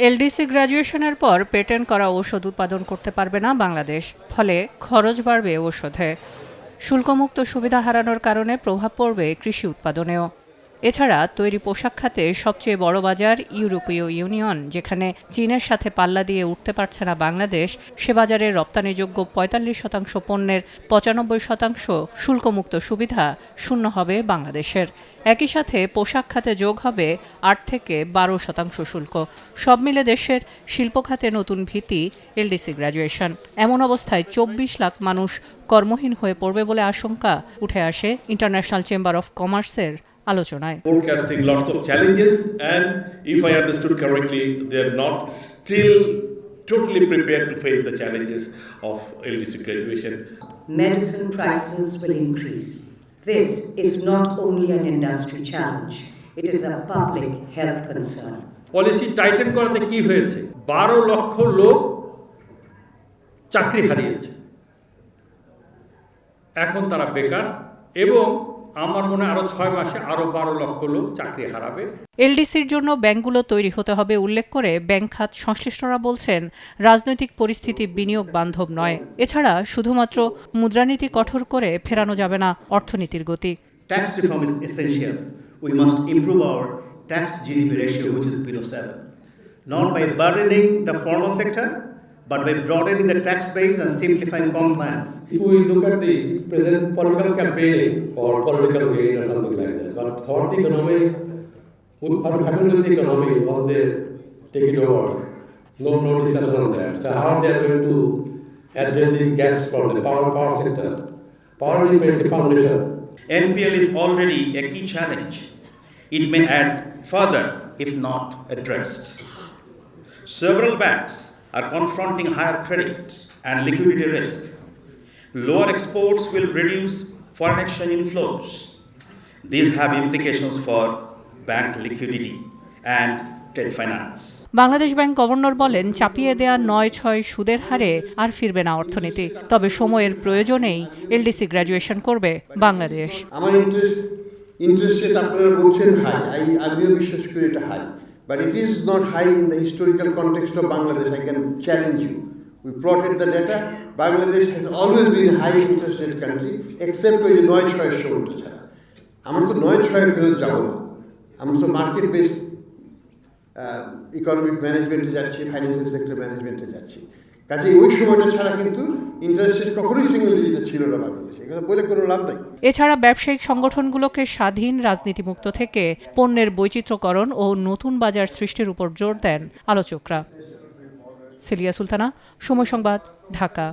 LDC গ্র্যাজুয়েশনের পর patent করা ঔষধ উৎপাদন করতে পারবে না বাংলাদেশ। ফলে খরচ বাড়বে ঔষধে। শুল্কমুক্ত সুবিধা হারানোর কারণে প্রভাব পড়বে কৃষি উৎপাদনেও। এছাড়া তৈরি পোশাক খাতে সবচেয়ে বড় বাজার ইউরোপীয় ইউনিয়ন, যেখানে চীনের সাথে পাল্লা দিয়ে উঠতে পারছে না বাংলাদেশ, সে বাজারে রপ্তানিযোগ্য ৪৫% পণ্যের ৯৫% শুল্কমুক্ত সুবিধা শূন্য হবে বাংলাদেশের। একই সাথে পোশাক খাতে যোগ হবে ৮ থেকে ১২% শুল্ক। সব মিলে দেশের শিল্প খাতে নতুন ভীতি এলডিসি গ্র্যাজুয়েশন। এমন অবস্থায় ২৪ লাখ মানুষ কর্মহীন হয়ে পড়বে বলে আশঙ্কা উঠে আসে ইন্টারন্যাশনাল চেম্বার অফ কমার্সের আলোচনায়। Forecasting lots of challenges, and if I understood correctly, they are not still totally prepared to face the challenges of LDC graduation. Medicine prices will increase. This is not only an industry challenge, it is a public health concern. Policy tighten করাতে কি হয়েছে? ১২ লক্ষ লোক চাকরি হারিয়েছে, এখন তারা বেকার, এবং আমার মনে আরো ৬ মাসে আরো ১২ লক্ষ লোক চাকরি হারাবে। এলডিসির জন্য ব্যাংকগুলো তৈরি হতে হবে উল্লেখ করে ব্যাংক খাত সংশ্লিষ্টরা বলছেন, রাজনৈতিক পরিস্থিতি বিনিয়োগ বান্ধব নয়। এছাড়া শুধুমাত্র মুদ্রানীতি কঠোর করে ফেরানো যাবে না অর্থনীতির গতি। Tax reform is essential. We must improve our tax GDP ratio, which is below 7, not by burdening the formal sector, but by broadening the tax base and simplifying compliance. If we look at the present political campaigning or political gain or something like that, but for the economy, what happened with the economy once they take it over? No discussion on that. So how they are going to address the gas problem, power sector? Power is the basic foundation. NPL is already a key challenge. It may add further if not addressed. Several banks are confronting higher credit and liquidity risk. Lower exports will reduce foreign exchange inflows. These have implications for bank liquidity and trade finance. Bangladesh bank governor বলেন, চাপিয়ে দেয়া ৯-৬ সুদের হারে আর ফিরবে না অর্থনীতি। তবে সময়ের প্রয়োজনেই এলডিসি গ্র্যাজুয়েশন করবে বাংলাদেশ। আমার ইন্টারেস্ট রেট আপনারা বলছেন হাই, আমিও বিশ্বাস করি এটা high, but it is not high in the historical context of Bangladesh. I can challenge you. We plotted the data. Bangladesh has always been a high interest rate country, except ওই যে ৯-৬ সময়টা ছাড়া। আমরা তো ৯-৬ ফেরত যাব না, আমরা তো মার্কেট বেসড ইকোনমিক ম্যানেজমেন্টে যাচ্ছি, ফাইন্যান্সিয়াল সেক্টর ম্যানেজমেন্টে যাচ্ছি। কাজে ওই সময়টা ছাড়া কিন্তু ইন্টারেস্ট রেট কখনোই সিঙ্গেল ডিজিটে ছিল না বাংলাদেশে, এটা বলে কোনো লাভ নাই। এছাড়া ব্যবসায়িক সংগঠনগুলোকে স্বাধীন, রাজনীতিমুক্ত থেকে পণ্যের বৈচিত্র্যকরণ ও নতুন বাজার সৃষ্টির উপর জোর দেন আলোচকরা। সিলিয়া সুলতানা, সময় সংবাদ, ঢাকা।